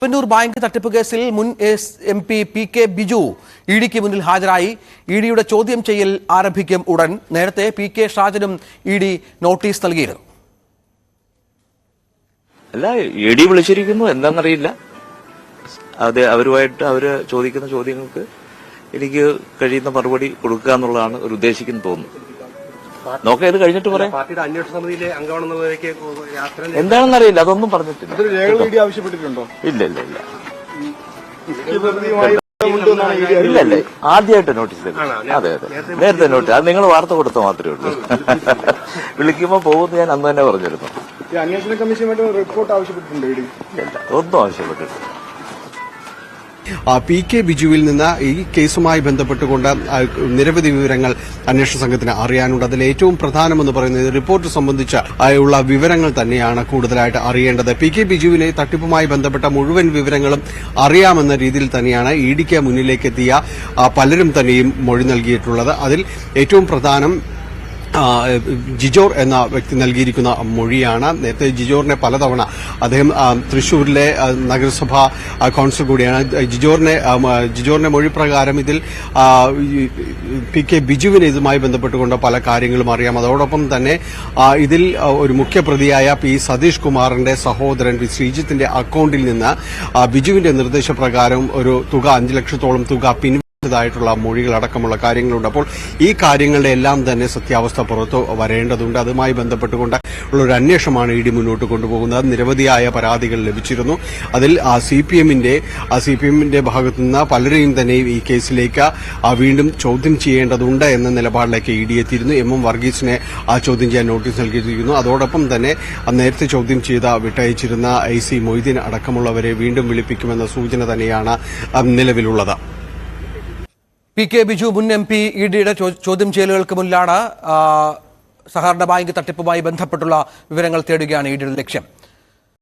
Pannur bank തട്ടിപ്പ് കേസിൽ മുൻ MP PK ബിജു ഇഡിക്ക് മുന്നിൽ ഹാജരായി. ഇഡിയുടെ ചോദ്യം ചെയ്യൽ ആരംഭിക്കും ഉടൻ. നേരത്തെ PK ഷാജനും ഇഡി നോട്ടീസ് നൽകിയിരുന്നു. അല്ല, ഇഡി വിളിച്ചിരിക്കുന്നു, എന്താണെന്നറിയില്ല. അതെ, അവരുമായിട്ട് അവര് ചോദിക്കുന്ന ചോദ്യങ്ങൾക്ക് എനിക്ക് കഴിയുന്ന മറുപടി കൊടുക്കുക എന്നുള്ളതാണ് ഒരു ഉദ്ദേശിക്കുന്നു തോന്നുന്നു. നോക്കാം, ഇത് കഴിഞ്ഞിട്ട് പറയാം. പാർട്ടിയുടെ അന്വേഷണ സമിതിയിലെ അംഗമാണെന്നതിലേക്ക് എന്താണെന്നറിയില്ല, അതൊന്നും പറഞ്ഞിട്ടില്ല. ആവശ്യപ്പെട്ടിട്ടുണ്ടോ? ഇല്ല ഇല്ല ഇല്ല ഇല്ല ഇല്ല ആദ്യമായിട്ട് നോട്ടീസ് തരും. അതെ അതെ, നേരത്തെ നോട്ടീസ്. അത് നിങ്ങൾ വാർത്ത കൊടുത്താൽ മാത്രമേ ഉള്ളൂ. വിളിക്കുമ്പോൾ പോകുമെന്ന് ഞാൻ അന്ന് തന്നെ പറഞ്ഞിരുന്നു. അന്വേഷണ കമ്മീഷനുമായിട്ട് റിപ്പോർട്ട് ആവശ്യപ്പെട്ടിട്ടുണ്ടോ? ഇല്ല, ഒന്നും ആവശ്യപ്പെട്ടിട്ടില്ല. PK ബിജുവിൽ നിന്ന് ഈ കേസുമായി ബന്ധപ്പെട്ടുകൊണ്ട് നിരവധി വിവരങ്ങൾ അന്വേഷണ സംഘത്തിന് അറിയാനുണ്ട്. അതിൽ ഏറ്റവും പ്രധാനമെന്ന് പറയുന്നത് റിപ്പോർട്ട് സംബന്ധിച്ച ഉള്ള വിവരങ്ങൾ തന്നെയാണ് കൂടുതലായിട്ട് അറിയേണ്ടത്. PK ബിജുവിനെ തട്ടിപ്പുമായി ബന്ധപ്പെട്ട മുഴുവൻ വിവരങ്ങളും അറിയാമെന്ന രീതിയിൽ തന്നെയാണ് ഇഡിക്ക് മുന്നിലേക്ക് എത്തിയ പലരും തന്നെയും മൊഴി നൽകിയിട്ടുള്ളത്. അതിൽ ഏറ്റവും പ്രധാനം ജിജോർ എന്ന വ്യക്തി നൽകിയിരിക്കുന്ന മൊഴിയാണ്. നേരത്തെ ജിജോറിനെ പലതവണ അദ്ദേഹം തൃശൂരിലെ നഗരസഭാ കൌൺസിൽ കൂടിയാണ്. ജിജോറിന്റെ മൊഴി പ്രകാരം ഇതിൽ PK ബിജുവിന് ഇതുമായി ബന്ധപ്പെട്ടുകൊണ്ട് പല കാര്യങ്ങളും അറിയാം. അതോടൊപ്പം തന്നെ ഇതിൽ ഒരു മുഖ്യപ്രതിയായ P സതീഷ് കുമാറിന്റെ സഹോദരൻ P ശ്രീജിത്തിന്റെ അക്കൌണ്ടിൽ നിന്ന് ബിജുവിന്റെ നിർദ്ദേശപ്രകാരം ഒരു തുക 5 ലക്ഷത്തോളം തുക ായിട്ടുള്ള മൊഴികളടക്കമുള്ള കാര്യങ്ങളുണ്ട്. അപ്പോൾ ഈ കാര്യങ്ങളുടെ എല്ലാം തന്നെ സത്യാവസ്ഥ പുറത്തു വരേണ്ടതുണ്ട്. അതുമായി ബന്ധപ്പെട്ടുകൊണ്ട് ഉള്ള ഒരു അന്വേഷണമാണ് ഇഡി മുന്നോട്ട് കൊണ്ടുപോകുന്നത്. നിരവധിയായ പരാതികൾ ലഭിച്ചിരുന്നു. അതിൽ CPM ഭാഗത്തുനിന്ന് പലരെയും തന്നെ ഈ കേസിലേക്ക് വീണ്ടും ചോദ്യം ചെയ്യേണ്ടതുണ്ട് എന്ന നിലപാടിലേക്ക് ഇഡി എത്തിയിരുന്നു. MM വർഗീസിനെ ചോദ്യം ചെയ്യാൻ നോട്ടീസ് നൽകിയിരിക്കുന്നു. അതോടൊപ്പം തന്നെ നേരത്തെ ചോദ്യം ചെയ്ത വിട്ടയച്ചിരുന്ന AC മൊയ്തീൻ അടക്കമുള്ളവരെ വീണ്ടും വിളിപ്പിക്കുമെന്ന സൂചന തന്നെയാണ് നിലവിലുള്ളത്. PK ബിജു മുൻ MP ഇഡിയുടെ ചോദ്യം ചെയ്യലുകൾക്ക് മുന്നിലാണ് സഹകരണ ബാങ്ക് തട്ടിപ്പുമായി ബന്ധപ്പെട്ടുള്ള വിവരങ്ങൾ തേടുകയാണ് ഇഡിയുടെ ലക്ഷ്യം.